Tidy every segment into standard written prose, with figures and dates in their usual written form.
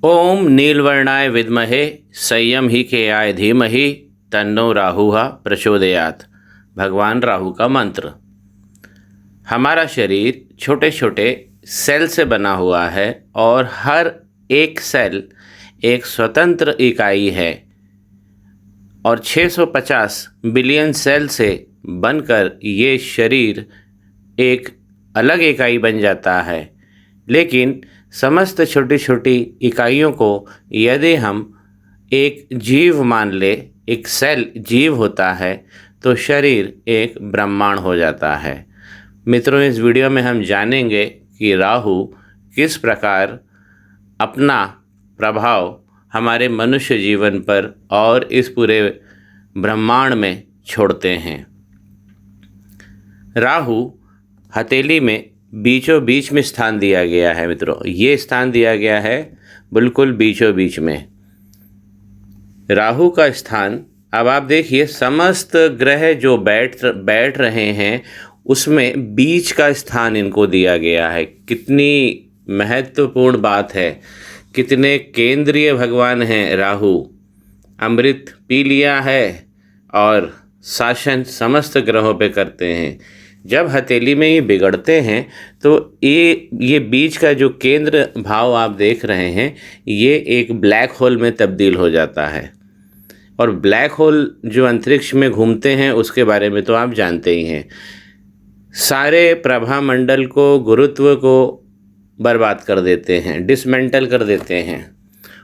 ओम नीलवर्णाय विद्महे संयम ही के आय धीमहि तन्नो राहुः प्रचोदयात्। भगवान राहु का मंत्र। हमारा शरीर छोटे छोटे सेल से बना हुआ है और हर एक सेल एक स्वतंत्र इकाई है और 650 बिलियन सेल से बनकर ये शरीर एक अलग इकाई बन जाता है। लेकिन समस्त छोटी छोटी इकाइयों को यदि हम एक जीव मान ले, एक सेल जीव होता है, तो शरीर एक ब्रह्मांड हो जाता है। मित्रों, इस वीडियो में हम जानेंगे कि राहु किस प्रकार अपना प्रभाव हमारे मनुष्य जीवन पर और इस पूरे ब्रह्मांड में छोड़ते हैं। राहु हथेली में बीचों बीच में स्थान दिया गया है। मित्रों, ये स्थान दिया गया है बिल्कुल बीचों बीच में। राहु का स्थान, अब आप देखिए, समस्त ग्रह जो बैठ रहे हैं उसमें बीच का स्थान इनको दिया गया है। कितनी महत्वपूर्ण बात है, कितने केंद्रीय भगवान हैं राहु। अमृत पी लिया है और शासन समस्त ग्रहों पे करते हैं। जब हथेली में ये बिगड़ते हैं तो ये बीच का जो केंद्र भाव आप देख रहे हैं, ये एक ब्लैक होल में तब्दील हो जाता है। और ब्लैक होल जो अंतरिक्ष में घूमते हैं उसके बारे में तो आप जानते ही हैं। सारे प्रभामंडल को, गुरुत्व को बर्बाद कर देते हैं, डिसमेंटल कर देते हैं।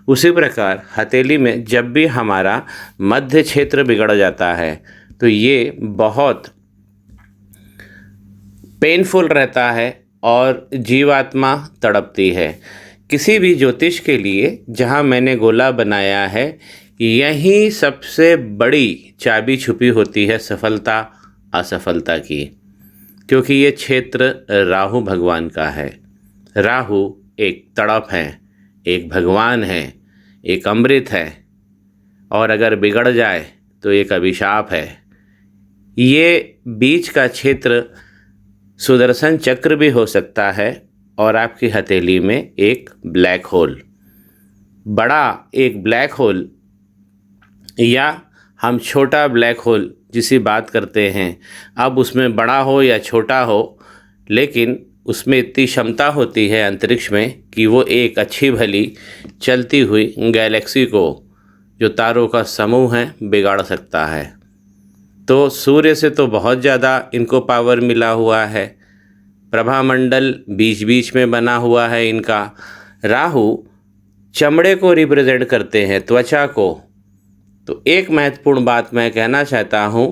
उसी प्रकार हथेली में जब भी हमारा मध्य क्षेत्र बिगड़ जाता है तो ये बहुत पेनफुल रहता है और जीवात्मा तड़पती है। किसी भी ज्योतिष के लिए जहाँ मैंने गोला बनाया है, यही सबसे बड़ी चाबी छुपी होती है सफलता असफलता की, क्योंकि ये क्षेत्र राहु भगवान का है। राहु एक तड़प है, एक भगवान है, एक अमृत है, और अगर बिगड़ जाए तो एक अभिशाप है। ये बीच का क्षेत्र सुदर्शन चक्र भी हो सकता है और आपकी हथेली में एक ब्लैक होल, बड़ा एक ब्लैक होल, या हम छोटा ब्लैक होल जिसकी बात करते हैं। अब उसमें बड़ा हो या छोटा हो, लेकिन उसमें इतनी क्षमता होती है अंतरिक्ष में कि वो एक अच्छी भली चलती हुई गैलेक्सी को, जो तारों का समूह है, बिगाड़ सकता है। तो सूर्य से तो बहुत ज़्यादा इनको पावर मिला हुआ है। प्रभामंडल बीच बीच में बना हुआ है इनका। राहु चमड़े को रिप्रेजेंट करते हैं, त्वचा को। तो एक महत्वपूर्ण बात मैं कहना चाहता हूँ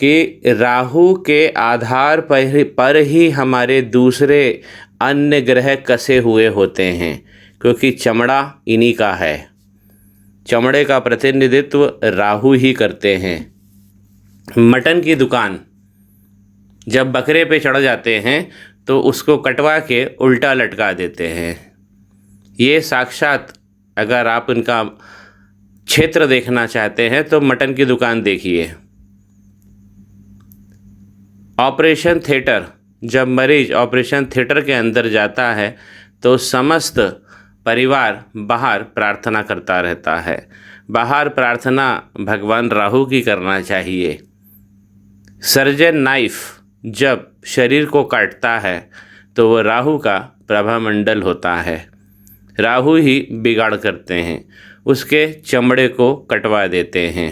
कि राहु के आधार पर ही हमारे दूसरे अन्य ग्रह कसे हुए होते हैं, क्योंकि चमड़ा इन्हीं का है। चमड़े का प्रतिनिधित्व राहु ही करते हैं। मटन की दुकान जब बकरे पे चढ़ जाते हैं तो उसको कटवा के उल्टा लटका देते हैं। ये साक्षात, अगर आप इनका क्षेत्र देखना चाहते हैं तो मटन की दुकान देखिए। ऑपरेशन थिएटर, जब मरीज ऑपरेशन थिएटर के अंदर जाता है तो समस्त परिवार बाहर प्रार्थना करता रहता है। बाहर प्रार्थना भगवान राहु की करना चाहिए। सर्जन नाइफ जब शरीर को काटता है तो वो राहु का प्रभामंडल होता है। राहु ही बिगाड़ करते हैं, उसके चमड़े को कटवा देते हैं।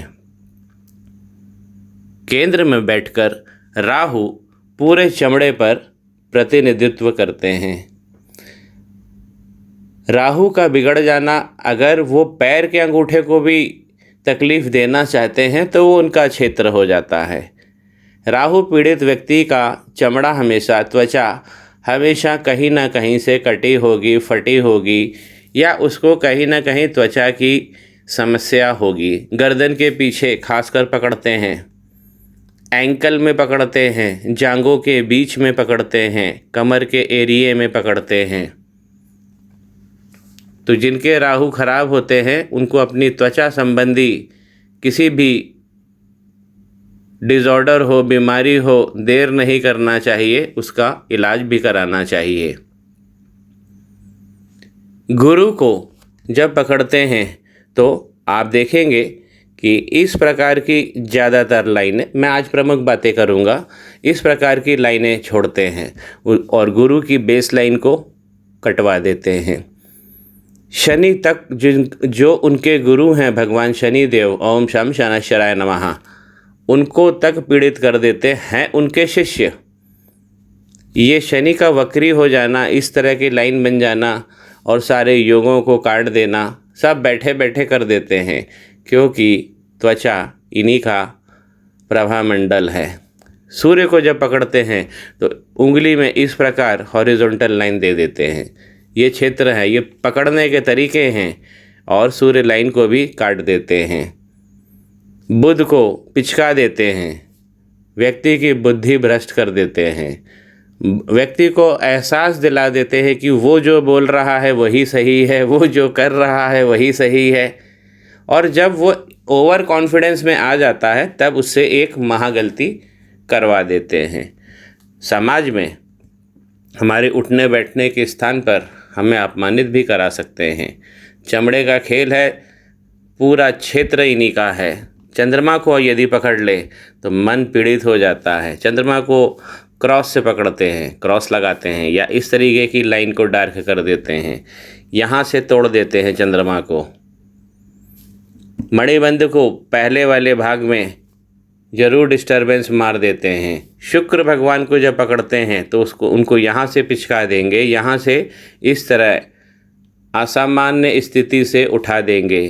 केंद्र में बैठकर राहु पूरे चमड़े पर प्रतिनिधित्व करते हैं। राहु का बिगड़ जाना, अगर वो पैर के अंगूठे को भी तकलीफ़ देना चाहते हैं तो वो उनका क्षेत्र हो जाता है। राहु पीड़ित व्यक्ति का चमड़ा हमेशा, त्वचा हमेशा कहीं ना कहीं से कटी होगी, फटी होगी, या उसको कहीं ना कहीं त्वचा की समस्या होगी। गर्दन के पीछे खासकर पकड़ते हैं, एंकल में पकड़ते हैं, जांघों के बीच में पकड़ते हैं, कमर के एरिए में पकड़ते हैं। तो जिनके राहु खराब होते हैं उनको अपनी त्वचा संबंधी किसी भी डिसऑर्डर हो, बीमारी हो, देर नहीं करना चाहिए, उसका इलाज भी कराना चाहिए। गुरु को जब पकड़ते हैं तो आप देखेंगे कि इस प्रकार की ज़्यादातर लाइनें, मैं आज प्रमुख बातें करूँगा, इस प्रकार की लाइनें छोड़ते हैं और गुरु की बेस लाइन को कटवा देते हैं। शनि तक जो उनके गुरु हैं भगवान शनि देव, ओम शम शनैश्चराय नमः, उनको तक पीड़ित कर देते हैं उनके शिष्य। ये शनि का वक्री हो जाना, इस तरह की लाइन बन जाना और सारे योगों को काट देना, सब बैठे बैठे कर देते हैं, क्योंकि त्वचा इन्हीं का प्रभामंडल है। सूर्य को जब पकड़ते हैं तो उंगली में इस प्रकार हॉरिजॉन्टल लाइन दे देते हैं। ये क्षेत्र है, ये पकड़ने के तरीके हैं और सूर्य लाइन को भी काट देते हैं। बुध को पिचका देते हैं, व्यक्ति की बुद्धि भ्रष्ट कर देते हैं, व्यक्ति को एहसास दिला देते हैं कि वो जो बोल रहा है वही सही है, वो जो कर रहा है वही सही है। और जब वो ओवर कॉन्फिडेंस में आ जाता है तब उससे एक महागलती करवा देते हैं। समाज में हमारे उठने बैठने के स्थान पर हमें अपमानित भी करा सकते हैं। चमड़े का खेल है, पूरा क्षेत्र इन्हीं का है। चंद्रमा को यदि पकड़ ले तो मन पीड़ित हो जाता है। चंद्रमा को क्रॉस से पकड़ते हैं, क्रॉस लगाते हैं या इस तरीके की लाइन को डार्क कर देते हैं, यहाँ से तोड़ देते हैं चंद्रमा को। मणिबंध को पहले वाले भाग में जरूर डिस्टरबेंस मार देते हैं। शुक्र भगवान को जब पकड़ते हैं तो उनको यहाँ से पिचका देंगे, यहाँ से इस तरह असामान्य स्थिति से उठा देंगे।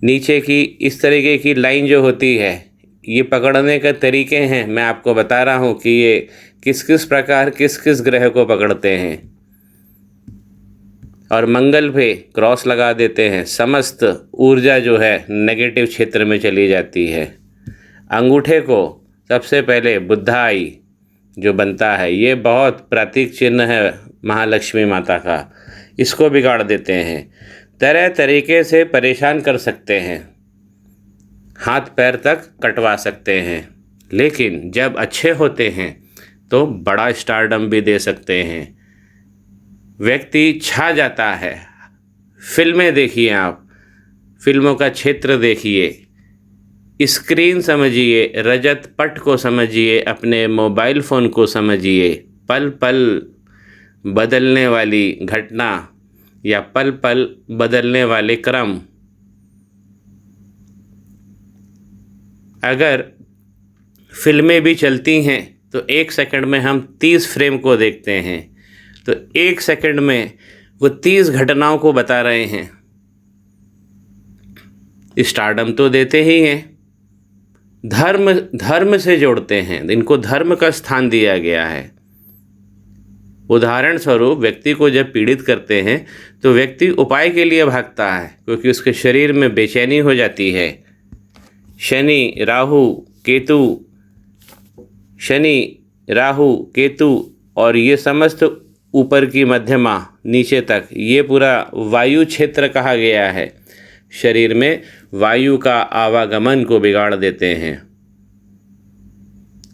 नीचे की इस तरीके की लाइन जो होती है, ये पकड़ने के तरीके हैं। मैं आपको बता रहा हूँ कि ये किस किस प्रकार किस किस ग्रह को पकड़ते हैं। और मंगल पे क्रॉस लगा देते हैं, समस्त ऊर्जा जो है नेगेटिव क्षेत्र में चली जाती है। अंगूठे को सबसे पहले बुद्धाई जो बनता है, ये बहुत प्रतीक चिन्ह है महालक्ष्मी माता का, इसको बिगाड़ देते हैं। तरह तरीके से परेशान कर सकते हैं, हाथ पैर तक कटवा सकते हैं। लेकिन जब अच्छे होते हैं तो बड़ा स्टारडम भी दे सकते हैं, व्यक्ति छा जाता है। फिल्में देखिए आप, फिल्मों का क्षेत्र देखिए, स्क्रीन समझिए, रजत पट को समझिए, अपने मोबाइल फ़ोन को समझिए। पल पल बदलने वाली घटना या पल पल बदलने वाले क्रम, अगर फिल्में भी चलती हैं तो 1 सेकंड में हम 30 फ्रेम को देखते हैं, तो 1 सेकंड में वो 30 घटनाओं को बता रहे हैं। स्टारडम तो देते ही हैं, धर्म से जोड़ते हैं, इनको धर्म का स्थान दिया गया है। उदाहरण स्वरूप व्यक्ति को जब पीड़ित करते हैं तो व्यक्ति उपाय के लिए भागता है, क्योंकि उसके शरीर में बेचैनी हो जाती है। शनि राहु केतु और ये समस्त ऊपर की मध्यमा नीचे तक, ये पूरा वायु क्षेत्र कहा गया है। शरीर में वायु का आवागमन को बिगाड़ देते हैं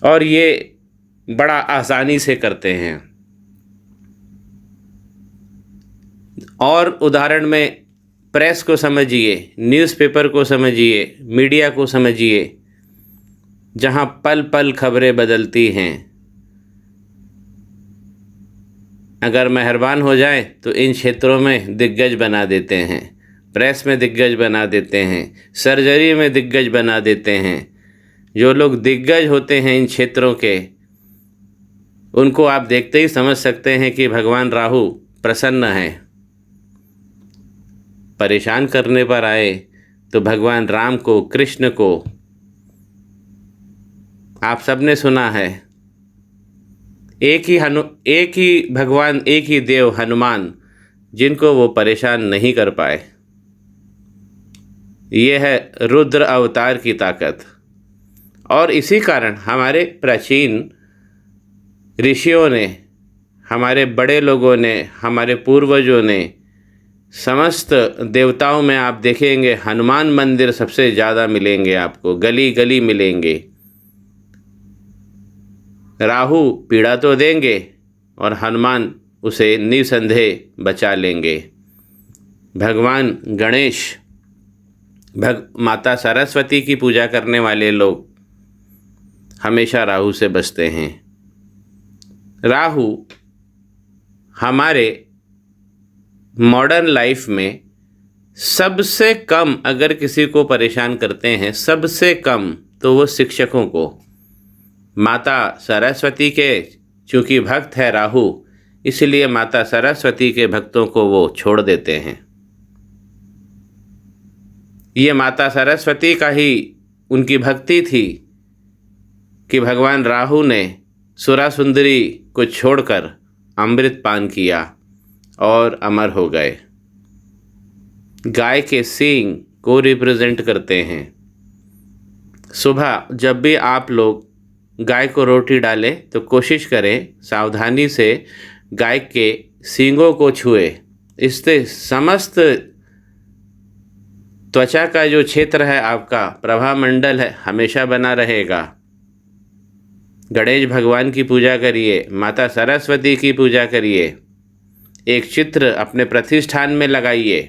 और ये बड़ा आसानी से करते हैं। और उदाहरण में प्रेस को समझिए, न्यूज़पेपर को समझिए, मीडिया को समझिए, जहाँ पल पल खबरें बदलती हैं। अगर मेहरबान हो जाए तो इन क्षेत्रों में दिग्गज बना देते हैं, प्रेस में दिग्गज बना देते हैं, सर्जरी में दिग्गज बना देते हैं। जो लोग दिग्गज होते हैं इन क्षेत्रों के, उनको आप देखते ही समझ सकते हैं कि भगवान राहु प्रसन्न हैं। परेशान करने पर आए तो भगवान राम को, कृष्ण को, आप सबने सुना है, एक ही भगवान, एक ही देव हनुमान, जिनको वो परेशान नहीं कर पाए। ये है रुद्र अवतार की ताकत। और इसी कारण हमारे प्राचीन ऋषियों ने, हमारे बड़े लोगों ने, हमारे पूर्वजों ने, समस्त देवताओं में आप देखेंगे हनुमान मंदिर सबसे ज़्यादा मिलेंगे आपको, गली गली मिलेंगे। राहु पीड़ा तो देंगे और हनुमान उसे निसंदेह बचा लेंगे। भगवान गणेश, माता सरस्वती की पूजा करने वाले लोग हमेशा राहु से बचते हैं। राहु हमारे मॉडर्न लाइफ में सबसे कम अगर किसी को परेशान करते हैं, सबसे कम, तो वो शिक्षकों को। माता सरस्वती के चूँकि भक्त है राहु, इसलिए माता सरस्वती के भक्तों को वो छोड़ देते हैं। ये माता सरस्वती का ही उनकी भक्ति थी कि भगवान राहु ने सुरा सुंदरी को छोड़कर अमृत पान किया और अमर हो गए। गाय के सींग को रिप्रेजेंट करते हैं। सुबह जब भी आप लोग गाय को रोटी डालें तो कोशिश करें सावधानी से गाय के सींगों को छुए। इससे समस्त त्वचा का जो क्षेत्र है, आपका प्रभामंडल है, हमेशा बना रहेगा। गणेश भगवान की पूजा करिए, माता सरस्वती की पूजा करिए, एक चित्र अपने प्रतिष्ठान में लगाइए।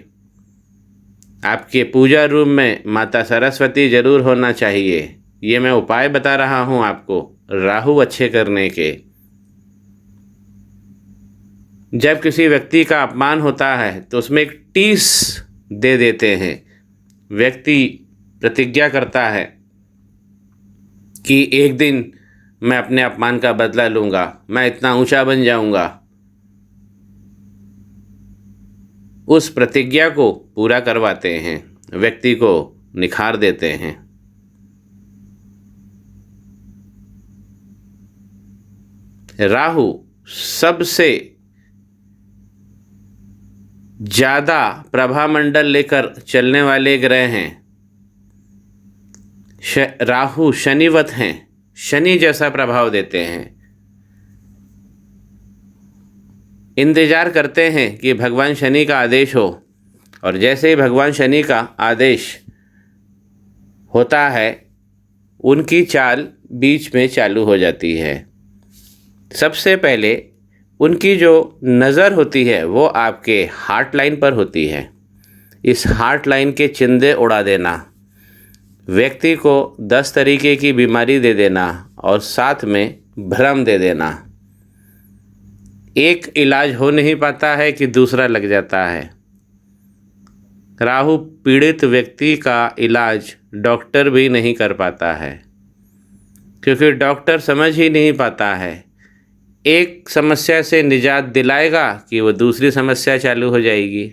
आपके पूजा रूम में माता सरस्वती जरूर होना चाहिए। ये मैं उपाय बता रहा हूँ आपको राहु अच्छे करने के। जब किसी व्यक्ति का अपमान होता है तो उसमें एक टीस दे देते हैं। व्यक्ति प्रतिज्ञा करता है कि एक दिन मैं अपने अपमान का बदला लूँगा, मैं इतना ऊंचा बन जाऊँगा। उस प्रतिज्ञा को पूरा करवाते हैं, व्यक्ति को निखार देते हैं। राहु सबसे ज़्यादा प्रभामंडल लेकर चलने वाले ग्रह हैं। राहु शनिवत हैं, शनि जैसा प्रभाव देते हैं। इंतज़ार करते हैं कि भगवान शनि का आदेश हो, और जैसे ही भगवान शनि का आदेश होता है उनकी चाल बीच में चालू हो जाती है। सबसे पहले उनकी जो नज़र होती है वो आपके हार्ट लाइन पर होती है। इस हार्ट लाइन के चिंदे उड़ा देना, व्यक्ति को 10 तरीके की बीमारी दे देना और साथ में भ्रम दे देना। एक इलाज हो नहीं पाता है कि दूसरा लग जाता है। राहु पीड़ित व्यक्ति का इलाज डॉक्टर भी नहीं कर पाता है, क्योंकि डॉक्टर समझ ही नहीं पाता है। एक समस्या से निजात दिलाएगा कि वो दूसरी समस्या चालू हो जाएगी।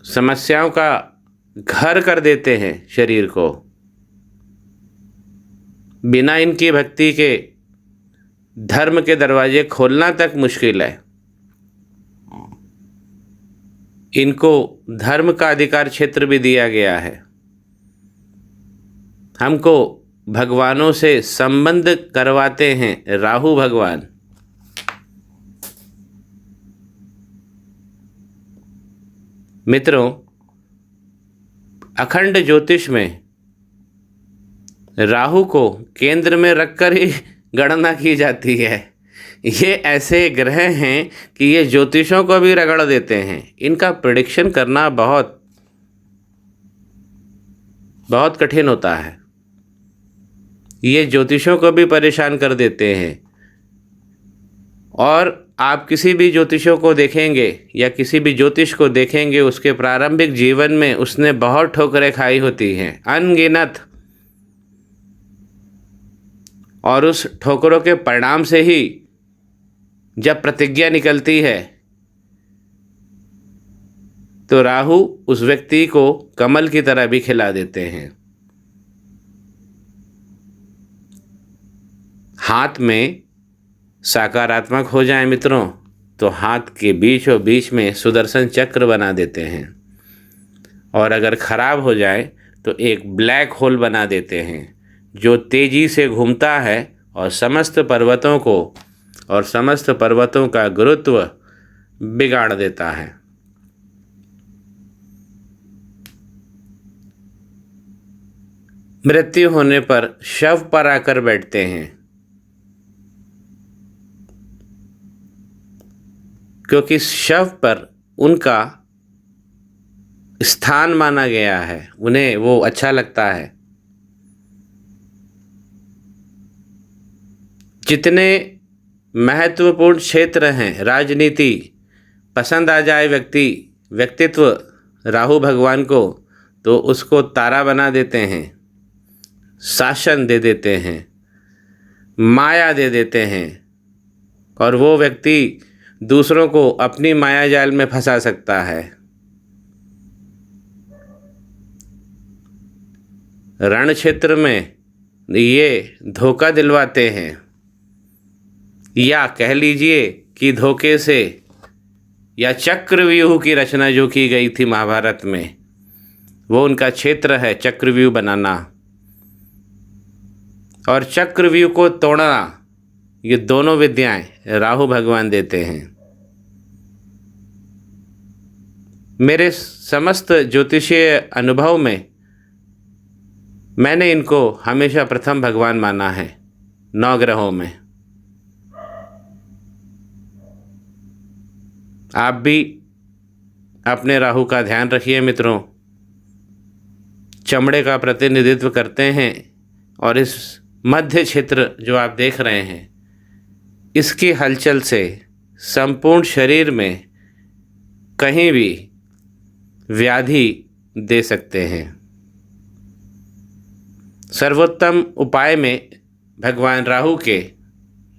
समस्याओं का घर कर देते हैं शरीर को। बिना इनकी भक्ति के धर्म के दरवाजे खोलना तक मुश्किल है। इनको धर्म का अधिकार क्षेत्र भी दिया गया है। हमको भगवानों से संबंध करवाते हैं राहु भगवान। मित्रों, अखंड ज्योतिष में राहु को केंद्र में रखकर ही गणना की जाती है। ये ऐसे ग्रह हैं कि ये ज्योतिषों को भी रगड़ देते हैं। इनका प्रेडिक्शन करना बहुत बहुत कठिन होता है। ये ज्योतिषों को भी परेशान कर देते हैं। और आप किसी भी ज्योतिषों को देखेंगे या किसी भी ज्योतिष को देखेंगे, उसके प्रारंभिक जीवन में उसने बहुत ठोकरें खाई होती हैं, अनगिनत। और उस ठोकरों के परिणाम से ही जब प्रतिज्ञा निकलती है तो राहु उस व्यक्ति को कमल की तरह भी खिला देते हैं। हाथ में सकारात्मक हो जाए मित्रों तो हाथ के बीचों बीच में सुदर्शन चक्र बना देते हैं, और अगर खराब हो जाए तो एक ब्लैक होल बना देते हैं जो तेजी से घूमता है और समस्त पर्वतों का गुरुत्व बिगाड़ देता है। मृत्यु होने पर शव पर आकर बैठते हैं, क्योंकि शव पर उनका स्थान माना गया है, उन्हें वो अच्छा लगता है। जितने महत्वपूर्ण क्षेत्र हैं, राजनीति पसंद आ जाए व्यक्तित्व राहु भगवान को, तो उसको तारा बना देते हैं, शासन दे देते हैं, माया दे देते हैं, और वो व्यक्ति दूसरों को अपनी माया जाल में फंसा सकता है। रण क्षेत्र में ये धोखा दिलवाते हैं, या कह लीजिए कि धोखे से, या चक्रव्यूह की रचना जो की गई थी महाभारत में, वो उनका क्षेत्र है, चक्रव्यूह बनाना और चक्रव्यूह को तोड़ना। ये दोनों विद्याएं राहु भगवान देते हैं। मेरे समस्त ज्योतिषीय अनुभव में मैंने इनको हमेशा प्रथम भगवान माना है 9 ग्रहों में। आप भी अपने राहु का ध्यान रखिए मित्रों। चमड़े का प्रतिनिधित्व करते हैं, और इस मध्य क्षेत्र जो आप देख रहे हैं, इसकी हलचल से संपूर्ण शरीर में कहीं भी व्याधि दे सकते हैं। सर्वोत्तम उपाय में भगवान राहु के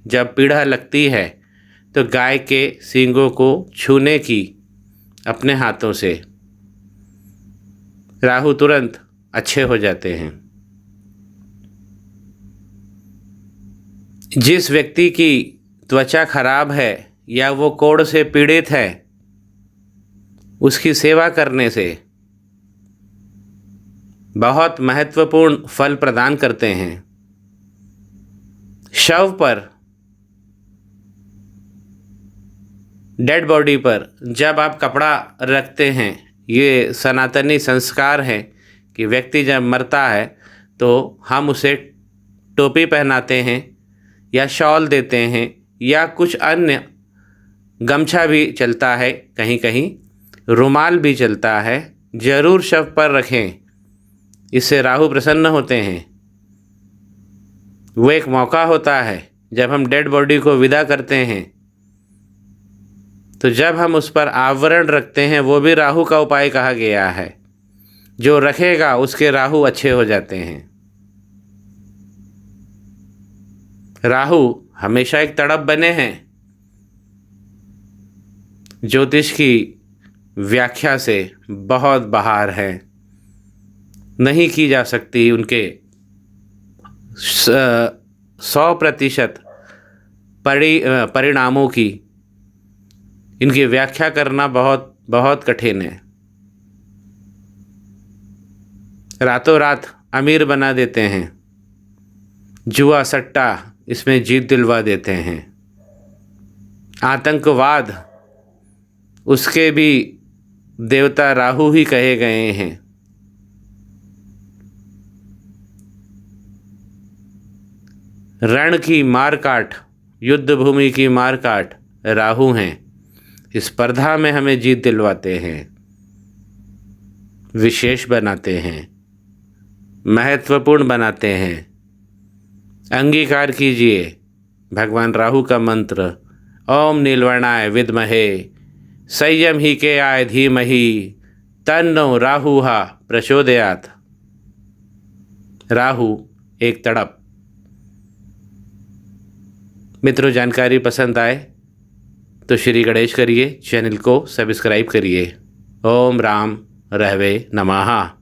जब पीड़ा लगती है तो गाय के सींगों को छूने की अपने हाथों से, राहु तुरंत अच्छे हो जाते हैं। जिस व्यक्ति की त्वचा खराब है या वो कोढ़ से पीड़ित है, उसकी सेवा करने से बहुत महत्वपूर्ण फल प्रदान करते हैं। शव पर, डेड बॉडी पर जब आप कपड़ा रखते हैं, ये सनातनी संस्कार है कि व्यक्ति जब मरता है तो हम उसे टोपी पहनाते हैं या शॉल देते हैं या कुछ अन्य, गमछा भी चलता है, कहीं कहीं रुमाल भी चलता है, ज़रूर शव पर रखें। इससे राहु प्रसन्न होते हैं। वो एक मौका होता है जब हम डेड बॉडी को विदा करते हैं, तो जब हम उस पर आवरण रखते हैं, वो भी राहु का उपाय कहा गया है। जो रखेगा उसके राहु अच्छे हो जाते हैं। राहु हमेशा एक तड़प बने हैं। ज्योतिष की व्याख्या से बहुत बाहर है, नहीं की जा सकती। उनके 100% परिणामों की इनकी व्याख्या करना बहुत बहुत कठिन है। रातों रात अमीर बना देते हैं, जुआ सट्टा इसमें जीत दिलवा देते हैं। आतंकवाद, उसके भी देवता राहु ही कहे गए हैं। रण की मारकाट, युद्ध भूमि की मारकाट राहु हैं। स्पर्धा में हमें जीत दिलवाते हैं, विशेष बनाते हैं, महत्वपूर्ण बनाते हैं। अंगीकार कीजिए भगवान राहु का मंत्र, ओम नीलवर्णाय विद्महे संयम ही के आय धीमहि तन्नो राहुहा प्रचोदयात्। राहु एक तड़प। मित्रों, जानकारी पसंद आए तो श्री गणेश करिए, चैनल को सब्सक्राइब करिए। ओम राम रहवे नमः।